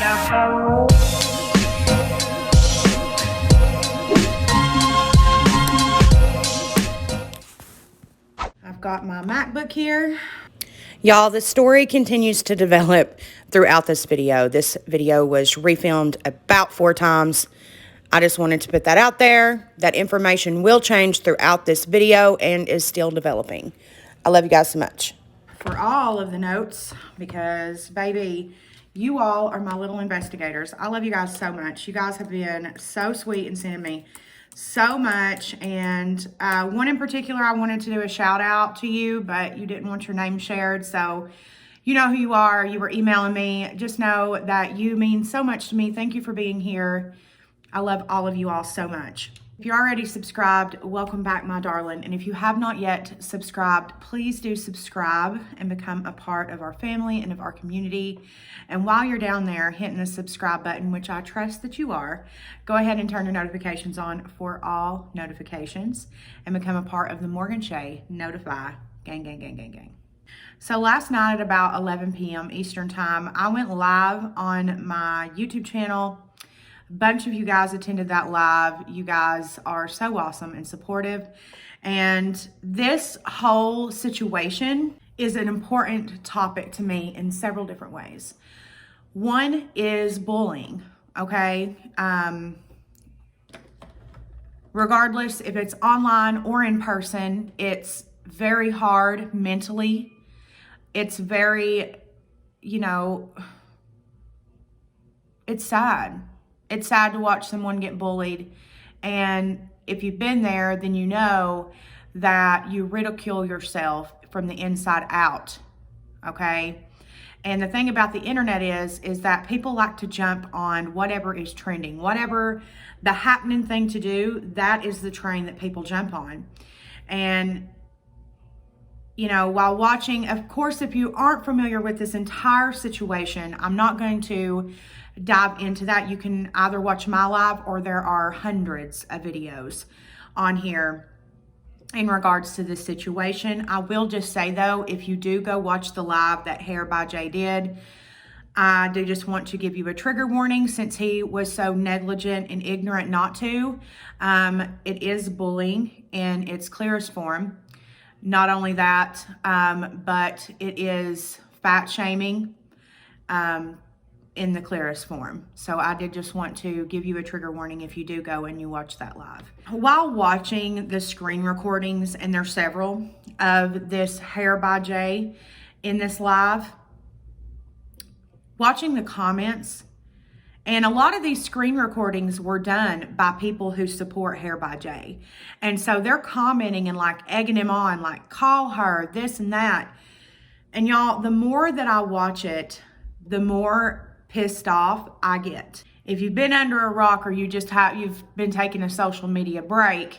I've got my MacBook here. Y'all, the story continues to develop throughout this video. This video was refilmed about 4 times. I just wanted to put that out there. That information will change throughout this video and is still developing. I love you guys so much. For all of the notes, because baby, you all are my little investigators. I love you guys so much. You guys have been so sweet and sending me so much. And one in particular, I wanted to do a shout out to you, but you didn't want your name shared. So you know who you are. You were emailing me. Just know that you mean so much to me. Thank you for being here. I love all of you all so much. If you're already subscribed, welcome back, my darling. And if you have not yet subscribed, please do subscribe and become a part of our family and of our community. And while you're down there hitting the subscribe button, which I trust that you are, go ahead and turn your notifications on for all notifications and become a part of the Morgan Shay Notify gang, gang, gang, gang, gang. So last night at about 11 p.m. Eastern time, I went live on my YouTube channel. A bunch of you guys attended that live. You guys are so awesome and supportive. And this whole situation is an important topic to me in several different ways. One is bullying, okay? Regardless if it's online or in person, it's very hard mentally. It's very, it's sad. It's sad to watch someone get bullied. And if you've been there, then you know that you ridicule yourself from the inside out, okay? And the thing about the internet is that people like to jump on whatever is trending. Whatever the happening thing to do, that is the train that people jump on. And while watching, of course, if you aren't familiar with this entire situation, I'm not going to dive into that. You can either watch my live or there are hundreds of videos on here in regards to this situation. I will just say though, if you do go watch the live that Hair by Jay did, I do just want to give you a trigger warning since he was so negligent and ignorant not to. It is bullying in its clearest form. Not only that, but it is fat shaming in the clearest form. So I did just want to give you a trigger warning if you do go and you watch that live. While watching the screen recordings, and there's several of this Hair by Jay in this live, watching the comments, and a lot of these screen recordings were done by people who support Hair by Jay. And so they're commenting and like egging him on, like call her, this and that. And y'all, the more that I watch it, the more pissed off I get. If you've been under a rock or you've been taking a social media break,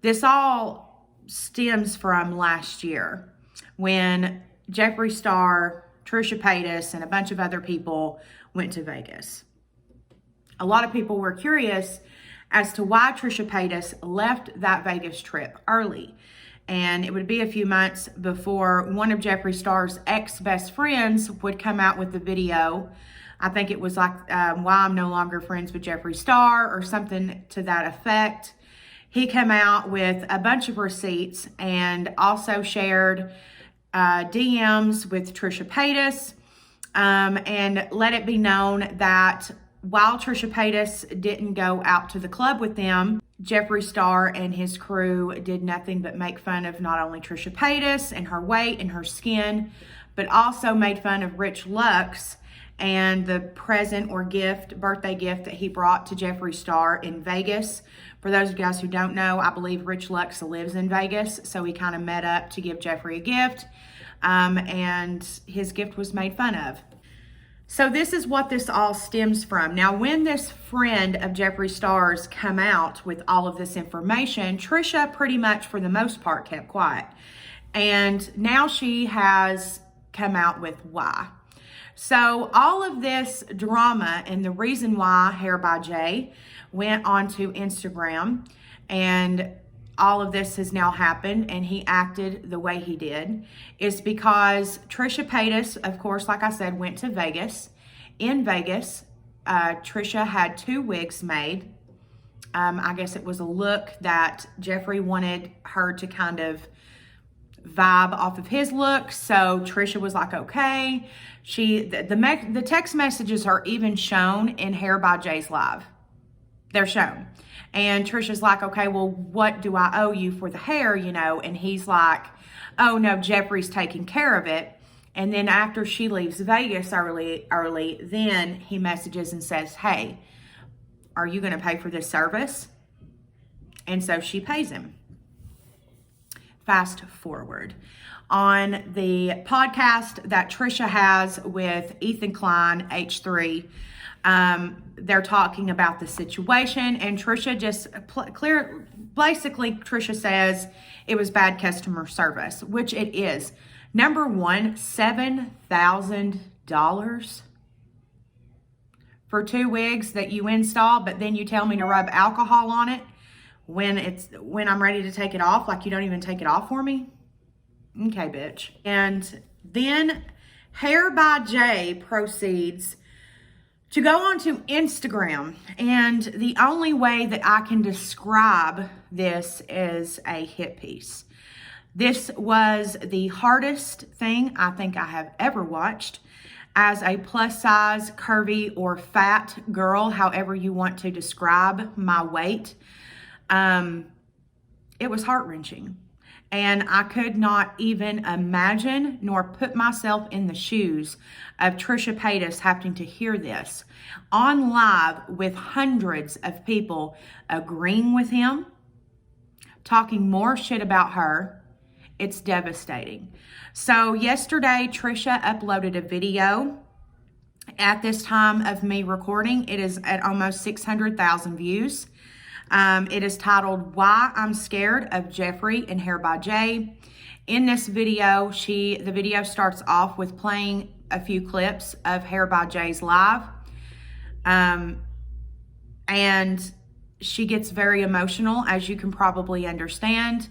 this all stems from last year when Jeffree Star, Trisha Paytas, and a bunch of other people went to Vegas. A lot of people were curious as to why Trisha Paytas left that Vegas trip early. And it would be a few months before one of Jeffree Star's ex-best friends would come out with the video. I think it was like, why I'm no longer friends with Jeffree Star or something to that effect. He came out with a bunch of receipts and also shared DMs with Trisha Paytas and let it be known that while Trisha Paytas didn't go out to the club with them, Jeffree Star and his crew did nothing but make fun of not only Trisha Paytas and her weight and her skin, but also made fun of Rich Lux and the present or birthday gift that he brought to Jeffree Star in Vegas. For those of you guys who don't know, I believe Rich Lux lives in Vegas, so he kind of met up to give Jeffree a gift, and his gift was made fun of. So this is what this all stems from. Now, when this friend of Jeffree Star's come out with all of this information, Trisha pretty much, for the most part, kept quiet. And now she has come out with why. So all of this drama and the reason why Hair by Jay went onto Instagram and all of this has now happened and he acted the way he did is because Trisha Paytas, of course, like I said, went to Vegas. In Vegas, Trisha had 2 wigs made. I guess it was a look that Jeffrey wanted her to kind of vibe off of his look. So Trisha was like, okay. The text messages are even shown in Hair by Jay's live. They're shown. And Trisha's like, okay, well, what do I owe you for the hair, And he's like, oh no, Jeffrey's taking care of it. And then after she leaves Vegas early, then he messages and says, hey, are you going to pay for this service? And so she pays him. Fast forward. On the podcast that Trisha has with Ethan Klein, H3, they're talking about the situation, and Trisha just basically Trisha says it was bad customer service, which it is. Number one, $7,000 for 2 wigs that you install, but then you tell me to rub alcohol on it when I'm ready to take it off, like you don't even take it off for me. Okay, bitch. And then Hair by Jay proceeds to go onto Instagram, and the only way that I can describe this is a hit piece. This was the hardest thing I think I have ever watched as a plus size, curvy, or fat girl, however you want to describe my weight. It was heart-wrenching. And I could not even imagine nor put myself in the shoes of Trisha Paytas having to hear this on live with hundreds of people agreeing with him, talking more shit about her. It's devastating. So yesterday, Trisha uploaded a video. At this time of me recording, it is at almost 600,000 views. It is titled, Why I'm Scared of Jeffrey and Hair by Jay. In this video, the video starts off with playing a few clips of Hair by Jay's live. And she gets very emotional, as you can probably understand.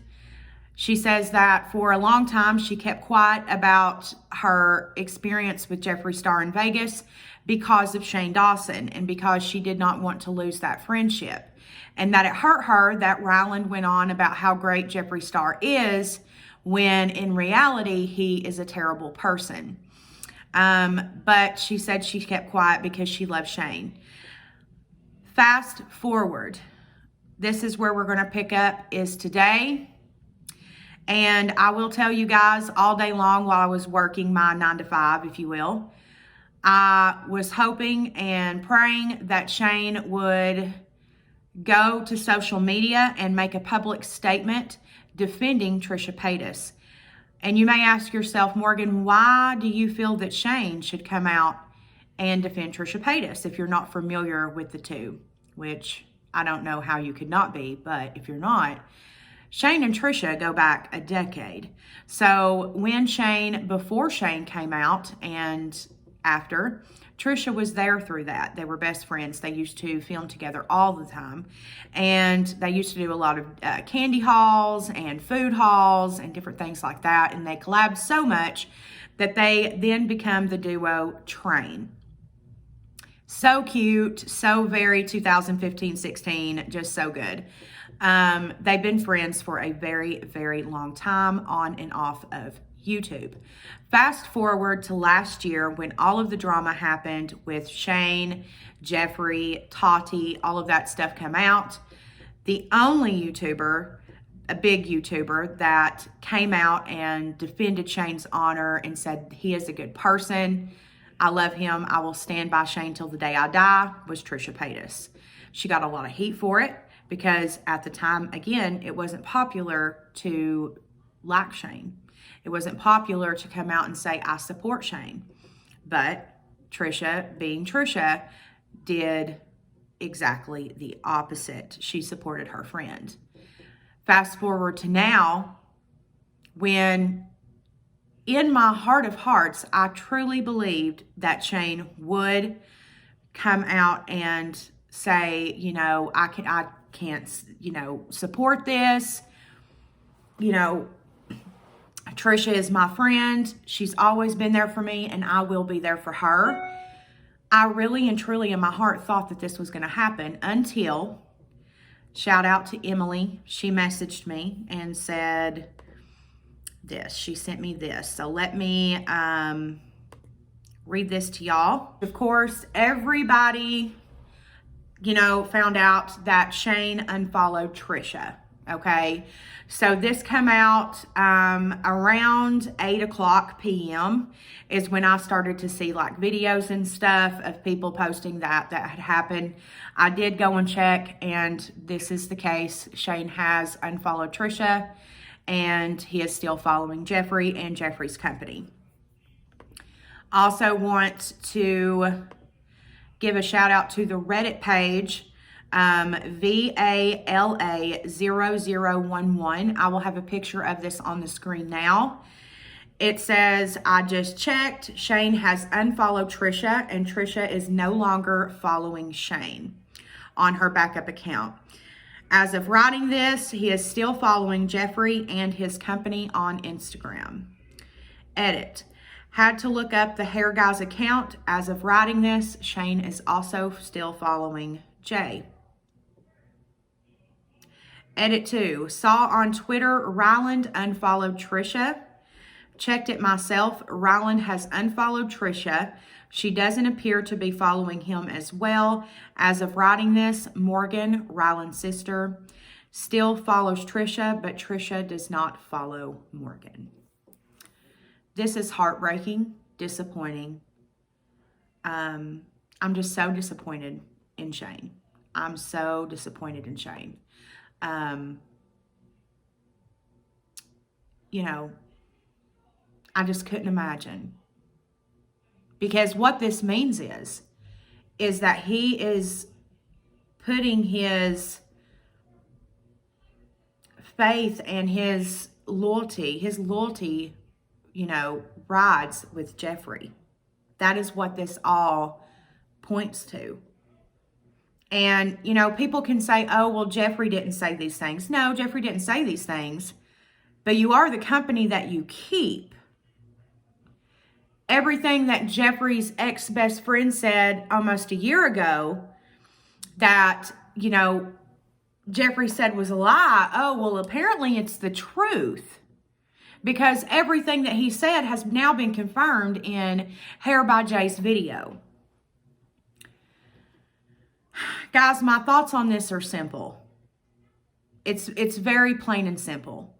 She says that for a long time, she kept quiet about her experience with Jeffree Star in Vegas because of Shane Dawson and because she did not want to lose that friendship. And that it hurt her that Ryland went on about how great Jeffree Star is when in reality, he is a terrible person. But she said she kept quiet because she loved Shane. Fast forward. This is where we're going to pick up is today. And I will tell you guys all day long while I was working my 9 to 5, if you will, I was hoping and praying that Shane would go to social media and make a public statement defending Trisha Paytas. And you may ask yourself, Morgan, why do you feel that Shane should come out and defend Trisha Paytas if you're not familiar with the two? Which I don't know how you could not be, but if you're not, Shane and Trisha go back a decade. So before Shane came out and after, Trisha was there through that. They were best friends. They used to film together all the time. And they used to do a lot of candy hauls and food hauls and different things like that. And they collabed so much that they then become the duo Train. So cute, so very 2015-16, just so good. They've been friends for a very, very long time on and off of YouTube. Fast forward to last year when all of the drama happened with Shane, Jeffrey, Tati, all of that stuff come out. The only YouTuber, a big YouTuber that came out and defended Shane's honor and said he is a good person, I love him, I will stand by Shane till the day I die, was Trisha Paytas. She got a lot of heat for it because at the time, again, it wasn't popular to like Shane. It wasn't popular to come out and say, I support Shane. But Trisha, being Trisha, did exactly the opposite. She supported her friend. Fast forward to now, when in my heart of hearts, I truly believed that Shane would come out and say, I can't, support this. Trisha is my friend. She's always been there for me and I will be there for her. I really and truly in my heart thought that this was going to happen until, shout out to Emily, she messaged me and said this. She sent me this. So let me read this to y'all. Of course, everybody, found out that Shane unfollowed Trisha. Okay, so this come out around 8:00 p.m. is when I started to see like videos and stuff of people posting that had happened. I did go and check, and this is the case. Shane has unfollowed Trisha, and he is still following Jeffrey and Jeffrey's company. Also want to give a shout out to the Reddit page, VALA0011. I will have a picture of this on the screen now. It says, I just checked. Shane has unfollowed Trisha, and Trisha is no longer following Shane on her backup account. As of writing this, he is still following Jeffrey and his company on Instagram. Edit. Had to look up the hair guy's account. As of writing this, Shane is also still following Jay. Edit 2. Saw on Twitter, Ryland unfollowed Trisha. Checked it myself. Ryland has unfollowed Trisha. She doesn't appear to be following him as well. As of writing this, Morgan, Ryland's sister, still follows Trisha, but Trisha does not follow Morgan. This is heartbreaking, disappointing. I'm just so disappointed in Shane. I'm so disappointed in Shane. I just couldn't imagine. Because what this means is that he is putting his faith and his loyalty, rides with Jeffrey. That is what this all points to. And, people can say, oh, well, Jeffrey didn't say these things. No, Jeffrey didn't say these things. But you are the company that you keep. Everything that Jeffrey's ex-best friend said almost a year ago that, Jeffrey said was a lie. Oh, well, apparently it's the truth. Because everything that he said has now been confirmed in Hair by Jay's video. Guys, my thoughts on this are simple. It's very plain and simple.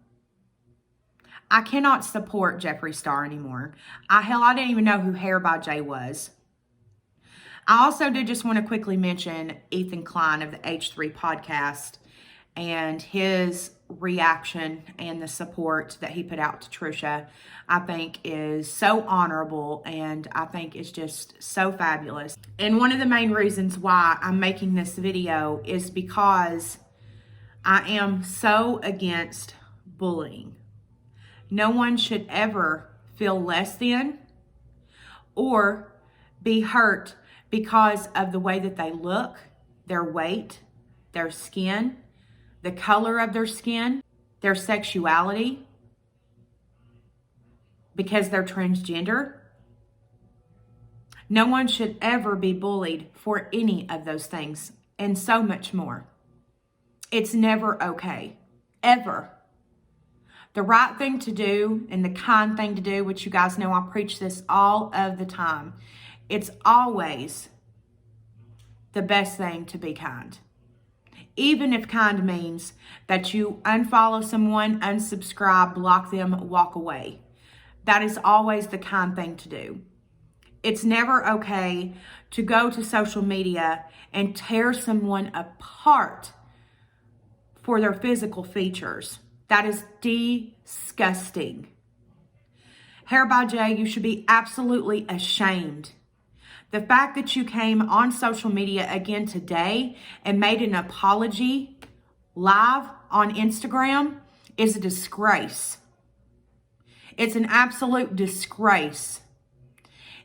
I cannot support Jeffree Star anymore. I didn't even know who Hair by Jay was. I also do just want to quickly mention Ethan Klein of the H3 podcast and his reaction and the support that he put out to Trisha. I think is so honorable, and I think is just so fabulous. And one of the main reasons why I'm making this video is because I am so against bullying. No one should ever feel less than or be hurt because of the way that they look, their weight, their skin, the color of their skin, their sexuality, because they're transgender. No one should ever be bullied for any of those things, and so much more. It's never okay, ever. The right thing to do and the kind thing to do, which you guys know I preach this all of the time, it's always the best thing to be kind. Even if kind means that you unfollow someone, unsubscribe, block them, walk away. That is always the kind thing to do. It's never okay to go to social media and tear someone apart for their physical features. That is disgusting. Hair by Jay, you should be absolutely ashamed. The fact that you came on social media again today and made an apology live on Instagram is a disgrace. It's an absolute disgrace.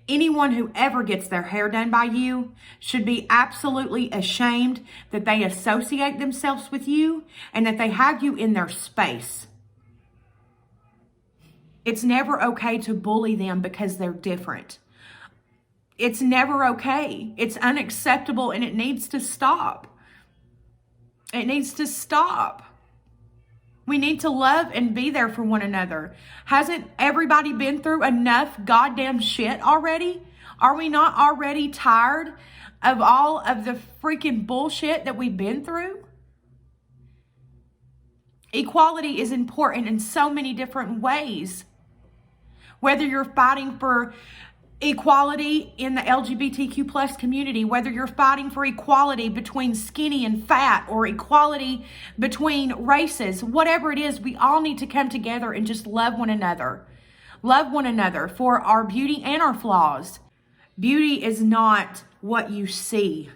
Anyone who ever gets their hair done by you should be absolutely ashamed that they associate themselves with you and that they have you in their space. It's never okay to bully them because they're different. it's never okay. It's unacceptable and it needs to stop. It needs to stop. We need to love and be there for one another. Hasn't everybody been through enough goddamn shit already? Are we not already tired of all of the freaking bullshit that we've been through? Equality is important in so many different ways. Whether you're fighting for equality in the LGBTQ plus community, whether you're fighting for equality between skinny and fat, or equality between races, whatever it is, we all need to come together and just love one another. Love one another for our beauty and our flaws. Beauty is not what you see,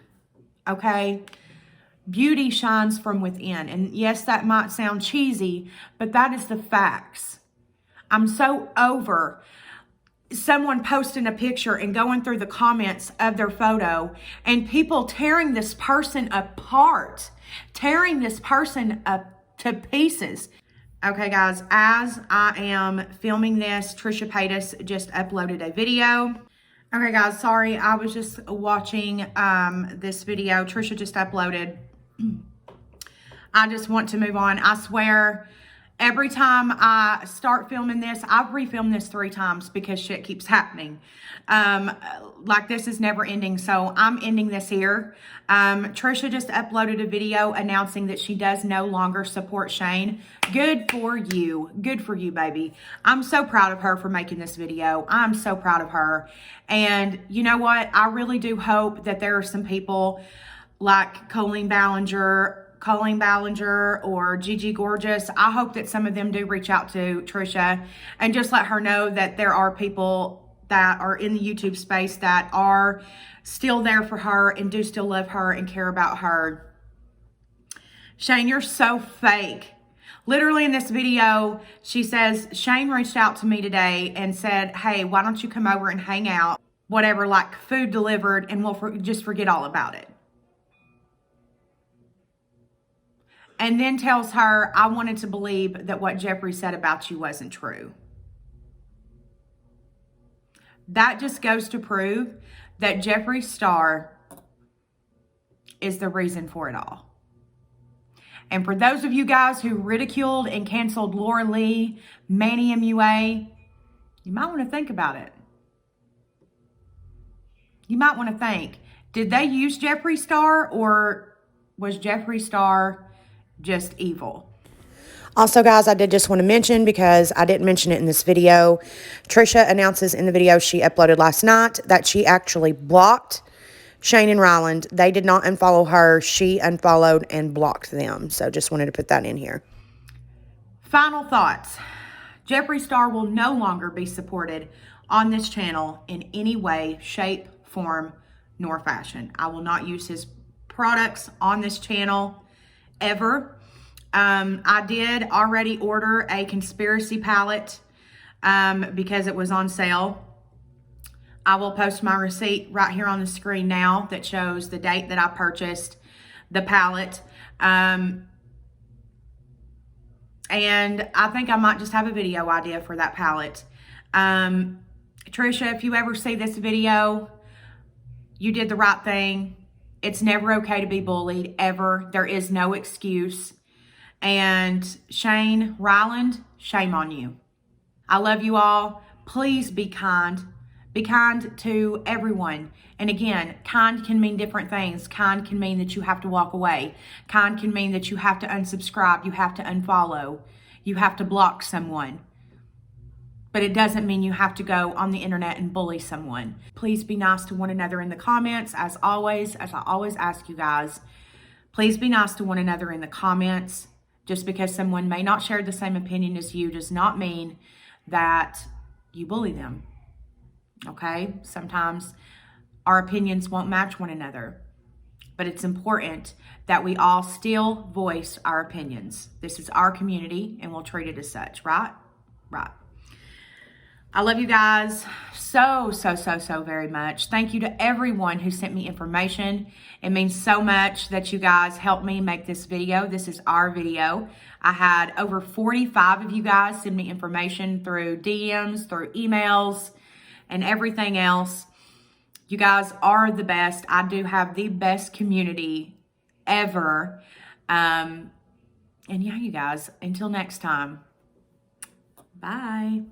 okay? Beauty shines from within. And yes, that might sound cheesy, but that is the facts. I'm so over someone posting a picture and going through the comments of their photo and people tearing this person apart, tearing this person up to pieces. Okay, guys, as I am filming this, Trisha Paytas just uploaded a video. Okay, guys, sorry, I was just watching this video Trisha just uploaded. I just want to move on. I swear, every time I start filming this, I've refilmed this 3 times because shit keeps happening. Like, this is never ending, so I'm ending this here. Trisha just uploaded a video announcing that she does no longer support Shane. Good for you. Good for you, baby. I'm so proud of her for making this video. I'm so proud of her. And you know what? I really do hope that there are some people like Colleen Ballinger or Gigi Gorgeous. I hope that some of them do reach out to Trisha and just let her know that there are people that are in the YouTube space that are still there for her and do still love her and care about her. Shane, you're so fake. Literally in this video, she says, Shane reached out to me today and said, hey, why don't you come over and hang out, whatever, like food delivered, and we'll just forget all about it. And then tells her, I wanted to believe that what Jeffrey said about you wasn't true. That just goes to prove that Jeffree Star is the reason for it all. And for those of you guys who ridiculed and canceled Laura Lee, Manny MUA, you might want to think about it. You might want to think, did they use Jeffree Star, or was Jeffree Star just evil? Also, guys, I did just want to mention, because I didn't mention it in this video, Trisha announces in the video she uploaded last night that she actually blocked Shane and Ryland. They did not unfollow her. She unfollowed and blocked them. So just wanted to put that in here. Final thoughts. Jeffree Star will no longer be supported on this channel in any way, shape, form, nor fashion. I will not use his products on this channel ever. I did already order a conspiracy palette because it was on sale. I will post my receipt right here on the screen now that shows the date that I purchased the palette. And I think I might just have a video idea for that palette. Trisha, if you ever see this video, you did the right thing. It's never okay to be bullied, ever. There is no excuse. And Shane, Ryland, shame on you. I love you all. Please be kind. Be kind to everyone. And again, kind can mean different things. Kind can mean that you have to walk away. Kind can mean that you have to unsubscribe. You have to unfollow. You have to block someone. But it doesn't mean you have to go on the internet and bully someone. Please be nice to one another in the comments. As I always ask you guys, please be nice to one another in the comments. Just because someone may not share the same opinion as you does not mean that you bully them. Okay? Sometimes our opinions won't match one another. But it's important that we all still voice our opinions. This is our community and we'll treat it as such, right? Right. I love you guys so very much. Thank you to everyone who sent me information. It means so much that you guys helped me make this video. This is our video. I had over 45 of you guys send me information through DMs, through emails, and everything else. You guys are the best. I do have the best community ever. And yeah, you guys, until next time, bye.